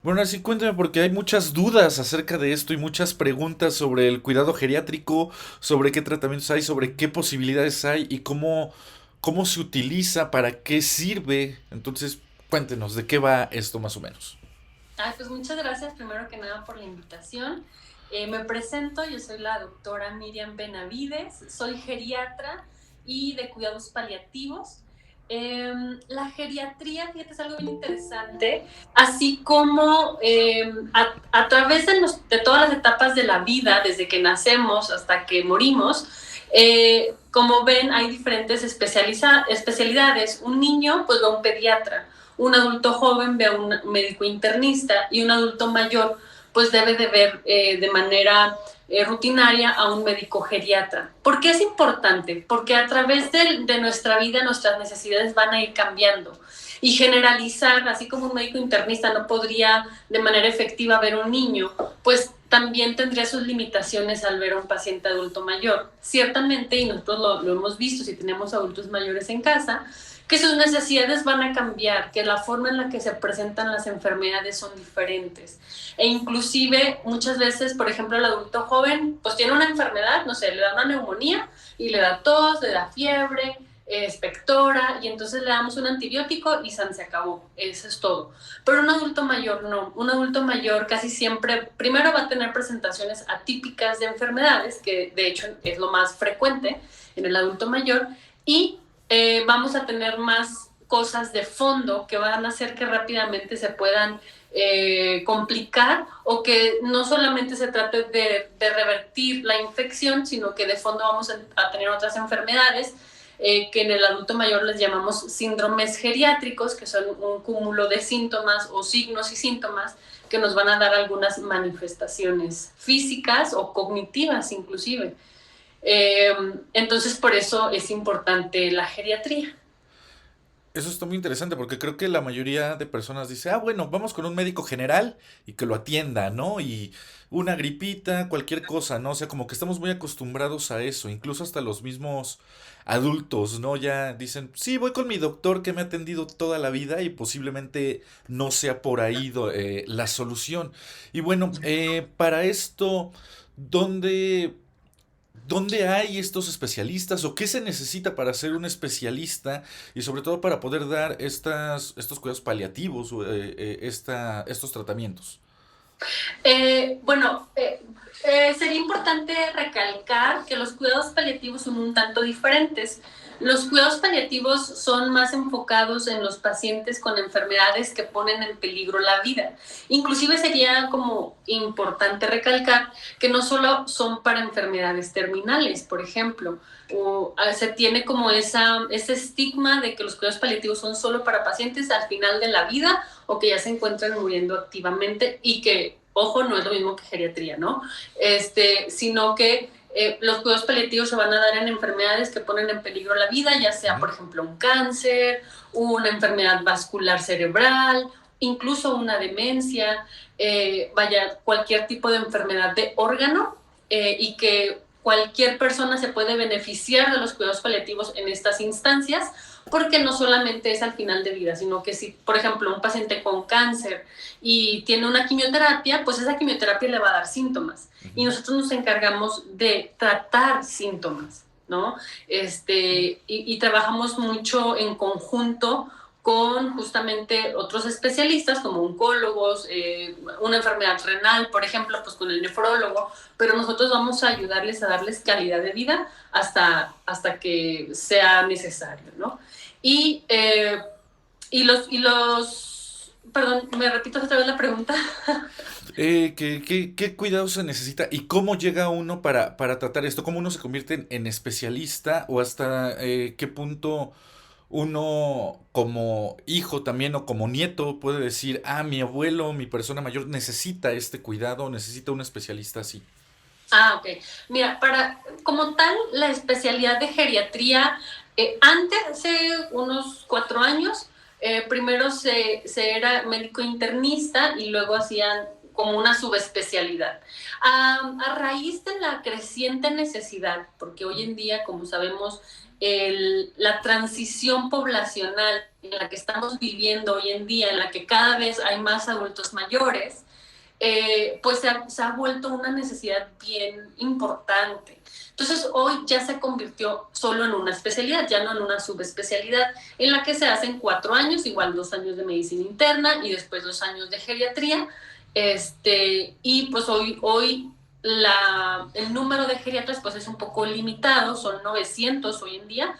Bueno, así cuéntame porque hay muchas dudas acerca de esto y muchas preguntas sobre el cuidado geriátrico, sobre qué tratamientos hay, sobre qué posibilidades hay y cómo se utiliza, para qué sirve. Entonces, cuéntenos de qué va esto más o menos. Ay, pues muchas gracias primero que nada por la invitación. Me presento, yo soy la doctora Miriam Benavides, soy geriatra y de cuidados paliativos. La geriatría, fíjate, es algo bien interesante, así como a través de todas las etapas de la vida, desde que nacemos hasta que morimos, como ven, hay diferentes especialidades. Un niño, pues va a un pediatra, un adulto joven ve a un médico internista y un adulto mayor pues debe de ver de manera rutinaria a un médico geriatra. ¿Por qué es importante? Porque a través de nuestra vida nuestras necesidades van a ir cambiando y generalizar, así como un médico internista no podría de manera efectiva ver a un niño, pues también tendría sus limitaciones al ver a un paciente adulto mayor. Ciertamente, y nosotros lo hemos visto si tenemos adultos mayores en casa, que sus necesidades van a cambiar, que la forma en la que se presentan las enfermedades son diferentes. E inclusive muchas veces, por ejemplo, el adulto joven, pues tiene una enfermedad, no sé, le da una neumonía y le da tos, le da fiebre, expectora, y entonces le damos un antibiótico y se acabó. Eso es todo. Pero un adulto mayor no. Un adulto mayor casi siempre, primero va a tener presentaciones atípicas de enfermedades, que de hecho es lo más frecuente en el adulto mayor, y vamos a tener más cosas de fondo que van a hacer que rápidamente se puedan complicar, o que no solamente se trate de revertir la infección, sino que de fondo vamos a tener otras enfermedades que en el adulto mayor les llamamos síndromes geriátricos, que son un cúmulo de síntomas o signos y síntomas que nos van a dar algunas manifestaciones físicas o cognitivas inclusive. Eh, entonces, por eso es importante la geriatría. Eso está muy interesante porque creo que la mayoría de personas dice, bueno, vamos con un médico general y que lo atienda, ¿no? Y una gripita, cualquier cosa, ¿no? O sea, como que estamos muy acostumbrados a eso, incluso hasta los mismos adultos, ¿no? Ya dicen, sí, voy con mi doctor que me ha atendido toda la vida y posiblemente no sea por ahí la solución. Y bueno, para esto, ¿dónde ¿dónde hay estos especialistas o qué se necesita para ser un especialista y sobre todo para poder dar estos cuidados paliativos o estos tratamientos? Bueno, sería importante recalcar que los cuidados paliativos son un tanto diferentes. Los cuidados paliativos son más enfocados en los pacientes con enfermedades que ponen en peligro la vida. Inclusive sería como importante recalcar que no solo son para enfermedades terminales, por ejemplo, o se tiene como ese estigma de que los cuidados paliativos son solo para pacientes al final de la vida o que ya se encuentran muriendo activamente, y que, ojo, no es lo mismo que geriatría, ¿no? Sino que los cuidados paliativos se van a dar en enfermedades que ponen en peligro la vida, ya sea, Ujú. por ejemplo, un cáncer, una enfermedad vascular cerebral, incluso una demencia, vaya, cualquier tipo de enfermedad de órgano, y que cualquier persona se puede beneficiar de los cuidados paliativos en estas instancias, porque no solamente es al final de vida, sino que si, por ejemplo, un paciente con cáncer y tiene una quimioterapia, pues esa quimioterapia le va a dar síntomas y Ujú. nosotros nos encargamos de tratar síntomas, ¿no? Y trabajamos mucho en conjunto con justamente otros especialistas como oncólogos, una enfermedad renal, por ejemplo, pues con el nefrólogo, pero nosotros vamos a ayudarles a darles calidad de vida hasta que sea necesario, ¿no? Y, eh, perdón, ¿me repitas otra vez la pregunta? ¿Qué cuidado se necesita y cómo llega uno para tratar esto? ¿Cómo uno se convierte en especialista o hasta qué punto uno como hijo también o como nieto puede decir, mi abuelo, mi persona mayor necesita este cuidado, necesita un especialista así? Ok. Mira, como tal, la especialidad de geriatría, antes, hace unos 4 años, primero se era médico internista y luego hacían como una subespecialidad. A raíz de la creciente necesidad, porque hoy en día, como sabemos, la transición poblacional en la que estamos viviendo hoy en día, en la que cada vez hay más adultos mayores, pues se ha vuelto una necesidad bien importante. Entonces hoy ya se convirtió solo en una especialidad, ya no en una subespecialidad, en la que se hacen 4 años, igual 2 años de medicina interna y después 2 años de geriatría. Y pues hoy el número de geriatras pues es un poco limitado, son 900 hoy en día.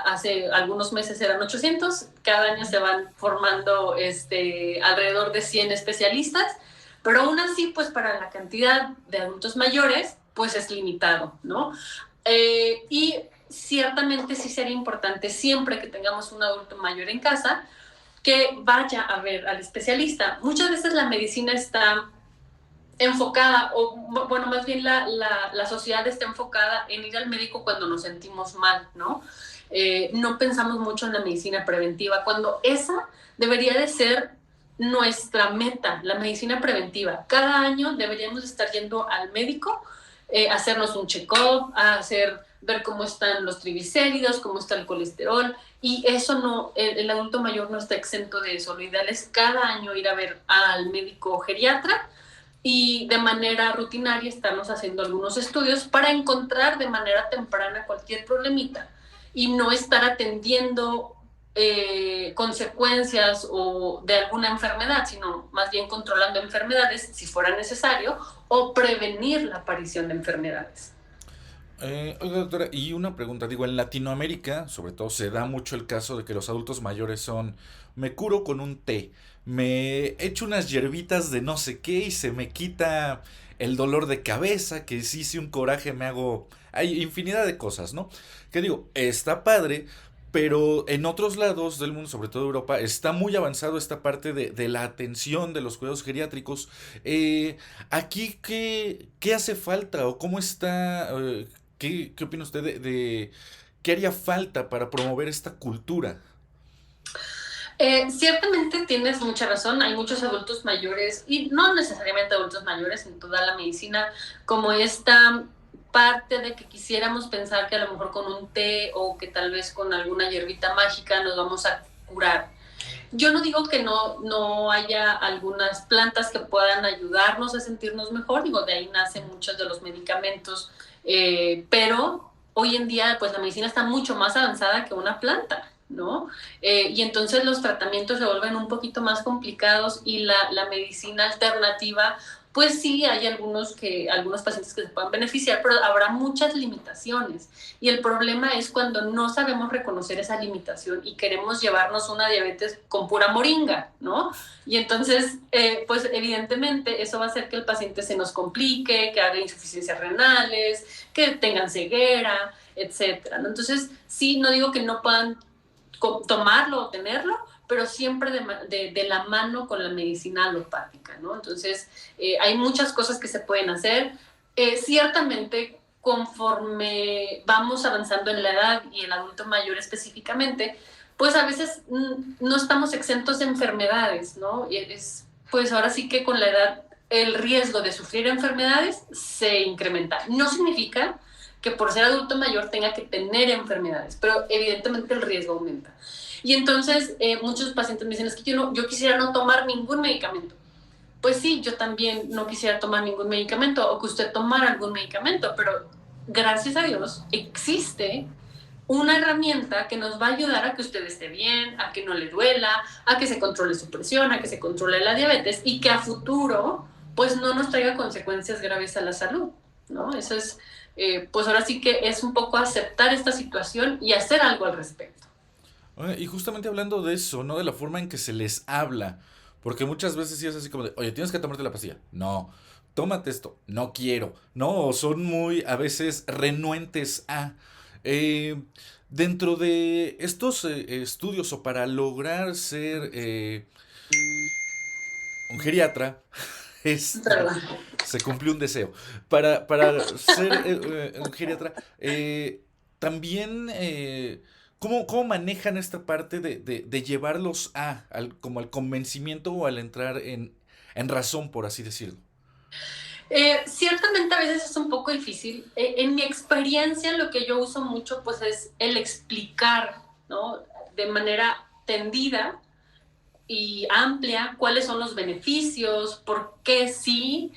Hace algunos meses eran 800, cada año se van formando alrededor de 100 especialistas, pero aún así, pues para la cantidad de adultos mayores, pues es limitado, ¿no? Y ciertamente sí sería importante siempre que tengamos un adulto mayor en casa, que vaya a ver al especialista. Muchas veces la medicina está enfocada, o bueno, más bien la sociedad está enfocada en ir al médico cuando nos sentimos mal, ¿no? No pensamos mucho en la medicina preventiva, cuando esa debería de ser nuestra meta, la medicina preventiva. Cada año deberíamos estar yendo al médico, hacernos un check-up, ver cómo están los triglicéridos, cómo está el colesterol, y eso no, el adulto mayor no está exento de eso. Lo ideal es cada año ir a ver al médico geriatra y de manera rutinaria estamos haciendo algunos estudios para encontrar de manera temprana cualquier problemita y no estar atendiendo consecuencias o de alguna enfermedad, sino más bien controlando enfermedades si fuera necesario o prevenir la aparición de enfermedades. Oiga, doctora, y una pregunta, digo, en Latinoamérica, sobre todo, se da mucho el caso de que los adultos mayores son, me curo con un té, me echo unas hierbitas de no sé qué y se me quita el dolor de cabeza, que si un coraje me hago, hay infinidad de cosas, ¿no? Que digo, está padre, pero en otros lados del mundo, sobre todo Europa, está muy avanzado esta parte de la atención de los cuidados geriátricos. Aquí, ¿qué hace falta o cómo está? ¿Qué opina usted de qué haría falta para promover esta cultura? Ciertamente tienes mucha razón, hay muchos adultos mayores, y no necesariamente adultos mayores en toda la medicina, como esta parte de que quisiéramos pensar que a lo mejor con un té o que tal vez con alguna hierbita mágica nos vamos a curar. Yo no digo que no haya algunas plantas que puedan ayudarnos a sentirnos mejor, digo, de ahí nacen muchos de los medicamentos, pero hoy en día pues la medicina está mucho más avanzada que una planta, ¿no? Y entonces los tratamientos se vuelven un poquito más complicados y la medicina alternativa, pues sí, hay algunos pacientes que se puedan beneficiar, pero habrá muchas limitaciones. Y el problema es cuando no sabemos reconocer esa limitación y queremos llevarnos una diabetes con pura moringa, ¿no? Y entonces, pues evidentemente eso va a hacer que el paciente se nos complique, que haga insuficiencias renales, que tengan ceguera, etcétera, ¿no? Entonces, sí, no digo que no puedan tomarlo o tenerlo, pero siempre de la mano con la medicina alopática, ¿no? Entonces, hay muchas cosas que se pueden hacer. Ciertamente, conforme vamos avanzando en la edad y el adulto mayor específicamente, pues a veces no estamos exentos de enfermedades, ¿no? Pues ahora sí que con la edad el riesgo de sufrir enfermedades se incrementa. No significa que por ser adulto mayor tenga que tener enfermedades, pero evidentemente el riesgo aumenta. Y entonces muchos pacientes me dicen, es que yo quisiera no tomar ningún medicamento. Pues sí, yo también no quisiera tomar ningún medicamento o que usted tomara algún medicamento, pero gracias a Dios existe una herramienta que nos va a ayudar a que usted esté bien, a que no le duela, a que se controle su presión, a que se controle la diabetes y que a futuro pues no nos traiga consecuencias graves a la salud, ¿no? Eso es, pues ahora sí que es un poco aceptar esta situación y hacer algo al respecto. Oye, y justamente hablando de eso, ¿no? De la forma en que se les habla. Porque muchas veces sí es así como de, oye, tienes que tomarte la pastilla. No. Tómate esto. No quiero. No, o son muy a veces renuentes a. Eh, Dentro de estos estudios o para lograr ser un geriatra, este, Perdón. se cumplió un deseo. Para ser un geriatra, también, ¿cómo manejan esta parte de llevarlos como al convencimiento o al entrar en razón, por así decirlo? Ciertamente a veces es un poco difícil. En mi experiencia lo que yo uso mucho pues es el explicar, ¿no? De manera tendida y amplia, cuáles son los beneficios, por qué sí.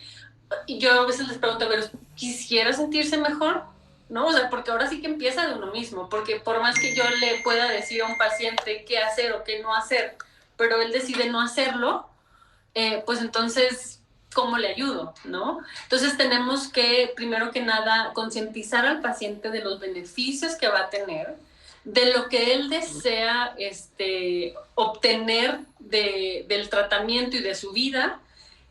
Y yo a veces les pregunto, pero ¿quisiera sentirse mejor? ¿No? O sea, porque ahora sí que empieza de uno mismo, porque por más que yo le pueda decir a un paciente qué hacer o qué no hacer, pero él decide no hacerlo, pues entonces, ¿cómo le ayudo? ¿No? Entonces tenemos que, primero que nada, concientizar al paciente de los beneficios que va a tener, de lo que él desea obtener del tratamiento y de su vida,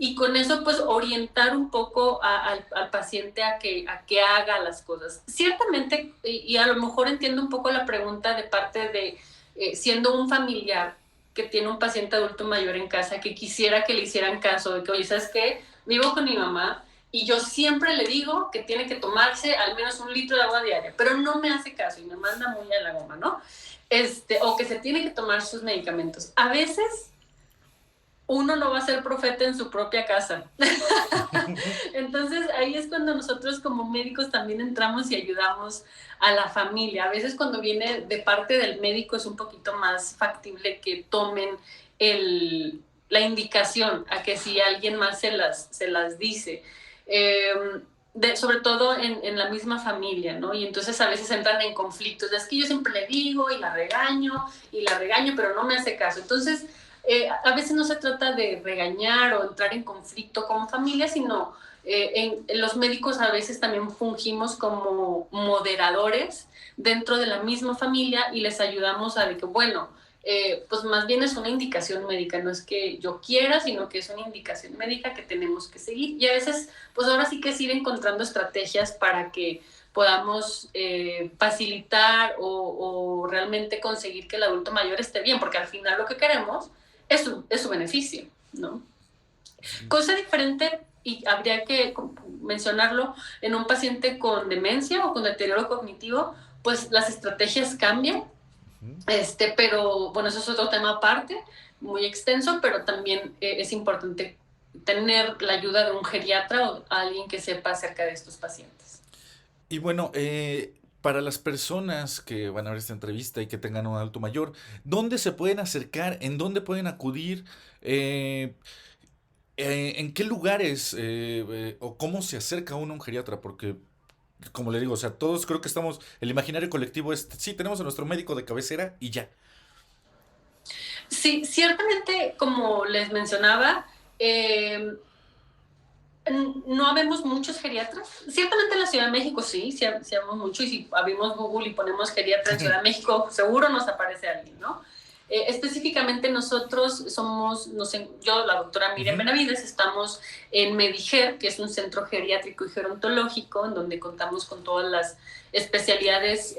y con eso pues orientar un poco al paciente a que haga las cosas. Ciertamente, y a lo mejor entiendo un poco la pregunta de parte de, siendo un familiar que tiene un paciente adulto mayor en casa, que quisiera que le hicieran caso de que, oye, ¿sabes qué? Vivo con mi mamá y yo siempre le digo que tiene que tomarse al menos 1 litro de agua diaria, pero no me hace caso y me manda muy a la goma, ¿no? O que se tiene que tomar sus medicamentos. A veces uno no va a ser profeta en su propia casa. Entonces ahí es cuando nosotros como médicos también entramos y ayudamos a la familia. A veces cuando viene de parte del médico es un poquito más factible que tomen la indicación a que si alguien más se las dice. Sobre todo en la misma familia, ¿no? Y entonces a veces entran en conflictos. Es que yo siempre le digo y la regaño, pero no me hace caso. Entonces, a veces no se trata de regañar o entrar en conflicto con familia, sino en los médicos a veces también fungimos como moderadores dentro de la misma familia y les ayudamos a de que, bueno, pues más bien es una indicación médica, no es que yo quiera, sino que es una indicación médica que tenemos que seguir. Y a veces, pues ahora sí que es ir encontrando estrategias para que podamos facilitar o realmente conseguir que el adulto mayor esté bien, porque al final lo que queremos es su beneficio, ¿no? Cosa diferente, y habría que mencionarlo, en un paciente con demencia o con deterioro cognitivo, pues las estrategias cambian, pero bueno, eso es otro tema aparte, muy extenso, pero también es importante tener la ayuda de un geriatra o alguien que sepa acerca de estos pacientes. Y bueno, para las personas que van a ver esta entrevista y que tengan un adulto mayor, ¿dónde se pueden acercar? ¿En dónde pueden acudir? Eh, ¿En qué lugares o cómo se acerca uno a un geriatra? Porque, como le digo, o sea, todos creo que estamos, el imaginario colectivo es, sí, tenemos a nuestro médico de cabecera y ya. Sí, ciertamente, como les mencionaba, no habemos muchos geriatras. Ciertamente en la Ciudad de México sí habemos mucho, y si abrimos Google y ponemos geriatra en Ciudad de México, seguro nos aparece alguien, ¿no? Específicamente nosotros somos, yo, la doctora Miriam Benavides, estamos en Mediger, que es un centro geriátrico y gerontológico, en donde contamos con todas las especialidades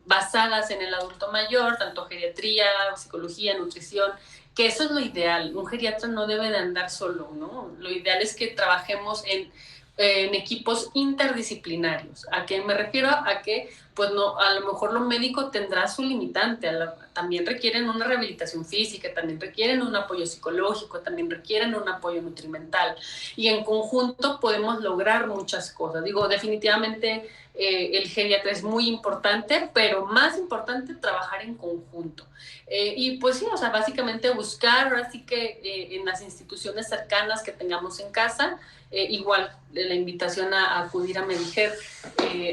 basadas en el adulto mayor, tanto geriatría, psicología, nutrición, que eso es lo ideal. Un geriatra no debe de andar solo, ¿no? Lo ideal es que trabajemos en equipos interdisciplinarios. ¿A qué me refiero? A que, pues no, a lo mejor lo médico tendrá su limitante, también requieren una rehabilitación física, también requieren un apoyo psicológico, también requieren un apoyo nutrimental, y en conjunto podemos lograr muchas cosas. Digo, definitivamente el geriatra es muy importante, pero más importante trabajar en conjunto. Y pues sí, o sea, básicamente buscar, ahora sí que en las instituciones cercanas que tengamos en casa, igual la invitación a acudir a Mediger,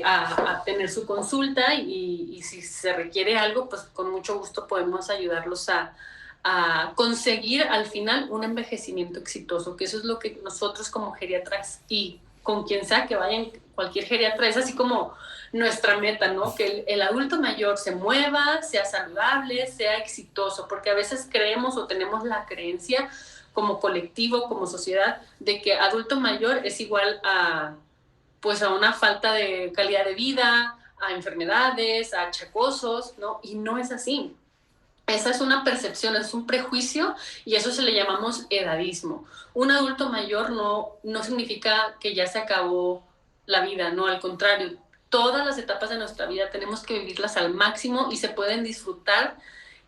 a tener su consulta, y si se requiere algo, pues con mucho gusto podemos ayudarlos a conseguir al final un envejecimiento exitoso, que eso es lo que nosotros como geriatras, y con quien sea que vayan, cualquier geriatra, es así como nuestra meta, ¿no? Que el adulto mayor se mueva, sea saludable, sea exitoso, porque a veces creemos o tenemos la creencia como colectivo, como sociedad, de que adulto mayor es igual pues a una falta de calidad de vida, a enfermedades, a achacosos, ¿no? Y no es así. Esa es una percepción, es un prejuicio, y eso se le llamamos edadismo. Un adulto mayor no significa que ya se acabó la vida, no, al contrario. Todas las etapas de nuestra vida tenemos que vivirlas al máximo y se pueden disfrutar.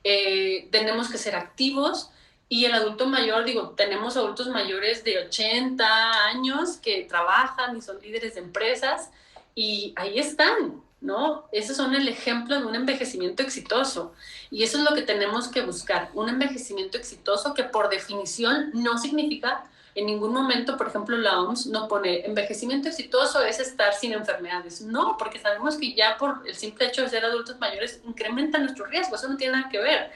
Tenemos que ser activos, y el adulto mayor, digo, tenemos adultos mayores de 80 años que trabajan y son líderes de empresas, y ahí están, ¿no? Esos son el ejemplo de un envejecimiento exitoso. Y eso es lo que tenemos que buscar, un envejecimiento exitoso que por definición no significa en ningún momento, por ejemplo, la OMS no pone envejecimiento exitoso es estar sin enfermedades. No, porque sabemos que ya por el simple hecho de ser adultos mayores incrementa nuestro riesgo, eso no tiene nada que ver.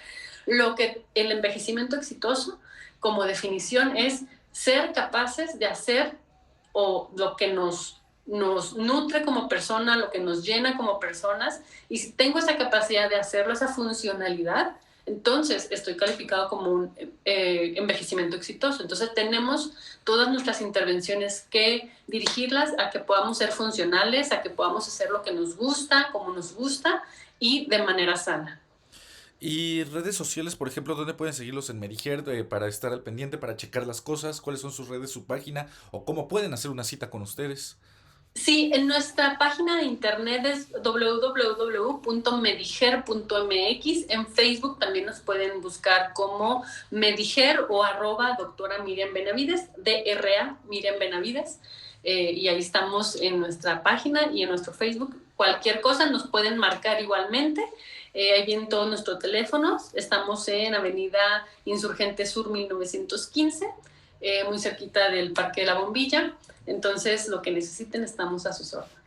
Lo que el envejecimiento exitoso, como definición, es ser capaces de hacer o lo que nos nutre como persona, lo que nos llena como personas, y si tengo esa capacidad de hacerlo, esa funcionalidad, entonces estoy calificado como un envejecimiento exitoso. Entonces tenemos todas nuestras intervenciones que dirigirlas a que podamos ser funcionales, a que podamos hacer lo que nos gusta, como nos gusta y de manera sana. Y redes sociales, por ejemplo, ¿dónde pueden seguirlos en Mediher para estar al pendiente, para checar las cosas? ¿Cuáles son sus redes, su página? ¿O cómo pueden hacer una cita con ustedes? Sí, en nuestra página de internet es www.mediger.mx. En Facebook también nos pueden buscar como Mediger o @doctora Miriam Benavides, DRA Miriam Benavides. Y ahí estamos en nuestra página y en nuestro Facebook. Cualquier cosa nos pueden marcar igualmente. Ahí vienen todos nuestros teléfonos. Estamos en Avenida Insurgente Sur 1915, muy cerquita del Parque de la Bombilla. Entonces, lo que necesiten, estamos a sus órdenes.